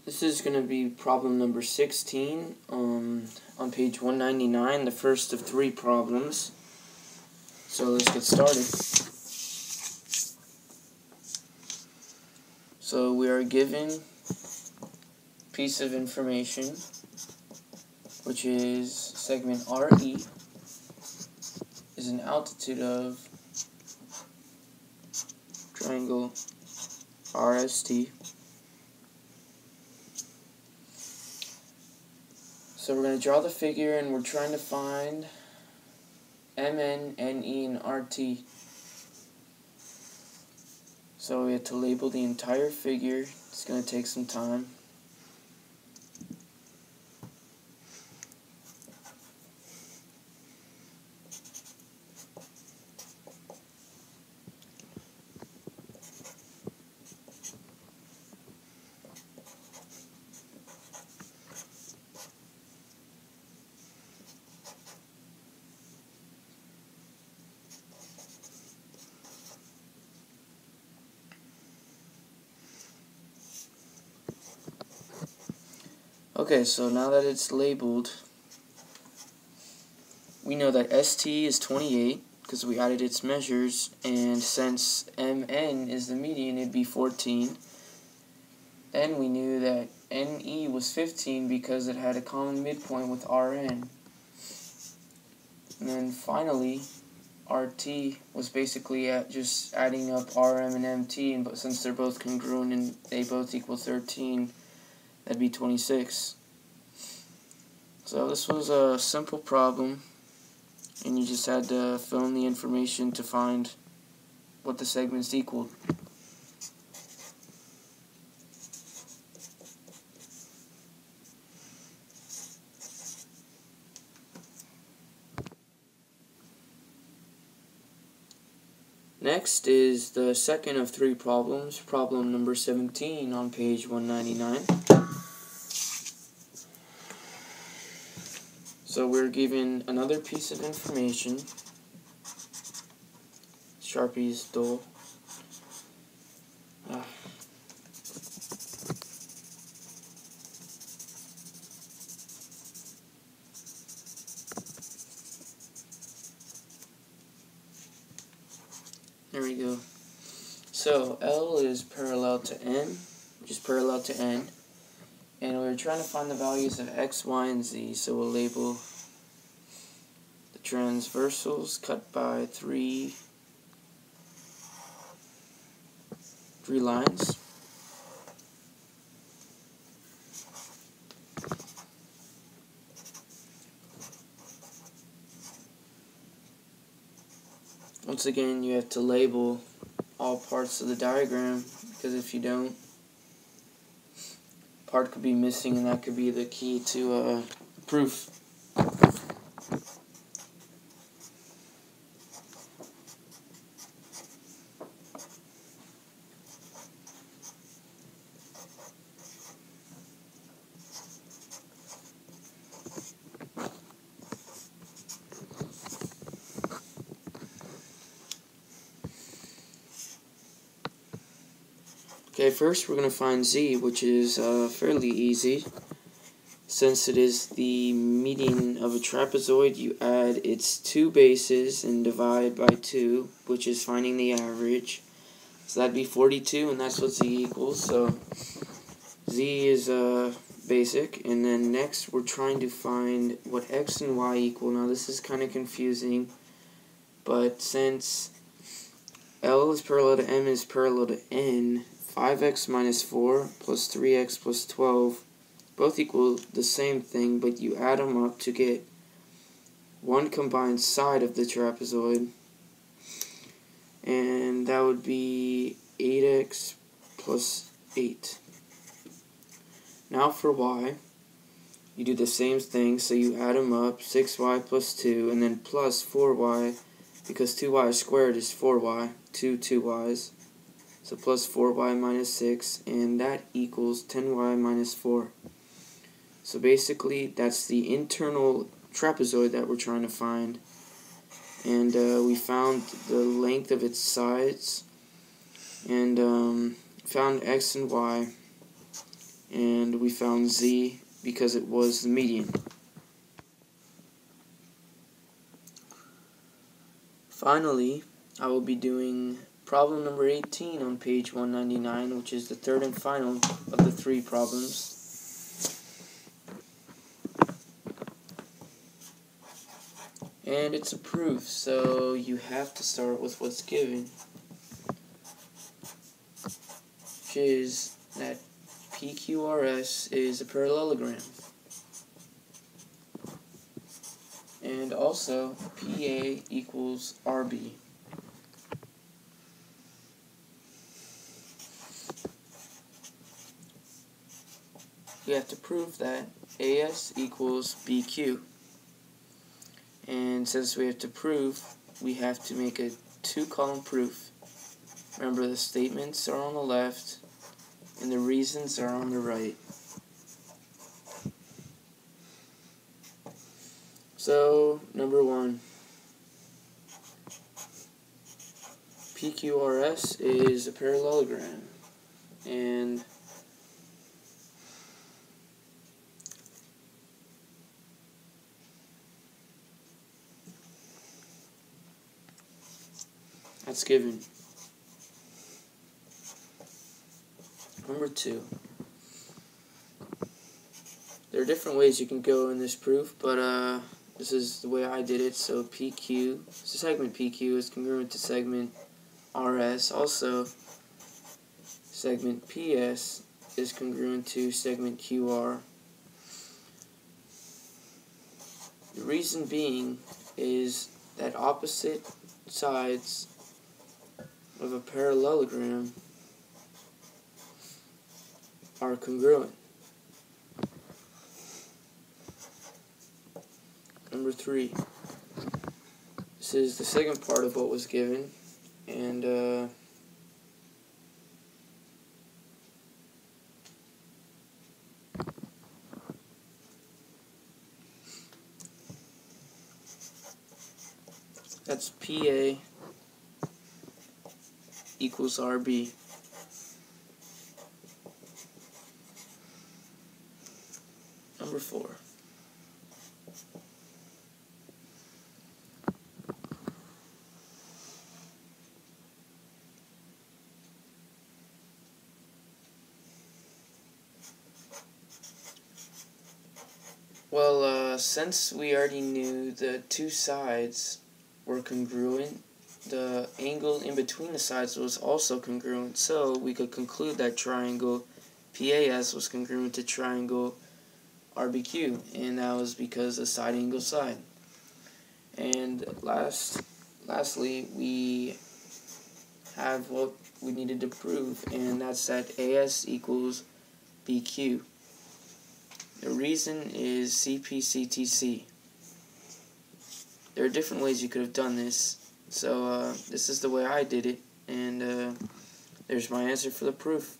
This is going to be problem number 16 on page 199, the first of 3 problems. So let's get started. So we are given a piece of information, which is segment RE is an altitude of triangle RST. So we're going to draw the figure, and we're trying to find MN, NE, and RT. So we have to label the entire figure. It's going to take some time. Okay, so now that it's labeled, we know that ST is 28 because we added its measures, and since MN is the median, it'd be 14. Then we knew that NE was 15 because it had a common midpoint with RN. And then finally, RT was basically just adding up RM and MT, but since they're both congruent and they both equal 13, that'd be 26. So this was a simple problem, and you just had to fill in the information to find what the segments equaled. Next is the second of 3 problems, problem number 17 on page 199. So we're given another piece of information. Sharpie's dull. There we go. So L is parallel to N, which is parallel to N. And we're trying to find the values of X, Y, and Z. So we'll label the transversals cut by three lines. Once again, you have to label all parts of the diagram, because if you don't, part could be missing, and that could be the key to proof. Okay, first we're going to find Z, which is fairly easy. Since it is the median of a trapezoid, you add its 2 bases and divide by 2, which is finding the average. So that'd be 42, and that's what Z equals. So Z is basic, and then next we're trying to find what X and Y equal. Now this is kind of confusing, but since L is parallel to M is parallel to N, 5x minus 4 plus 3x plus 12 both equal the same thing, but you add them up to get one combined side of the trapezoid, and that would be 8x plus 8. Now for y, you do the same thing, so you add them up, 6y plus 2, and then plus 4y, because 2y squared is 4y, 2y's. So plus 4y minus 6, and that equals 10y minus 4. So basically, that's the internal trapezoid that we're trying to find. And we found the length of its sides, and found x and y. and we found Z because it was the median. Finally, I will be doing problem number 18 on page 199, which is the third and final of the 3 problems. And it's a proof, so you have to start with what's given, which is that PQRS is a parallelogram. And also, PA equals RB. We have to prove that AS equals BQ. And since we have to prove, we have to make a 2-column proof. Remember, the statements are on the left and the reasons are on the right. So, number 1, PQRS is a parallelogram, and that's given. Number 2, there are different ways you can go in this proof, but this is the way I did it. So PQ, so segment PQ is congruent to segment RS. Also, segment PS is congruent to segment QR. The reason being is that opposite sides of a parallelogram are congruent. Number 3, this is the second part of what was given, and that's PA equals RB. Number 4, since we already knew the 2 sides were congruent, the angle in between the sides was also congruent, so we could conclude that triangle PAS was congruent to triangle RBQ, and that was because of side angle side. And lastly, we have what we needed to prove, and that's that AS equals BQ. The reason is CPCTC. There are different ways you could have done this, so this is the way I did it, and there's my answer for the proof.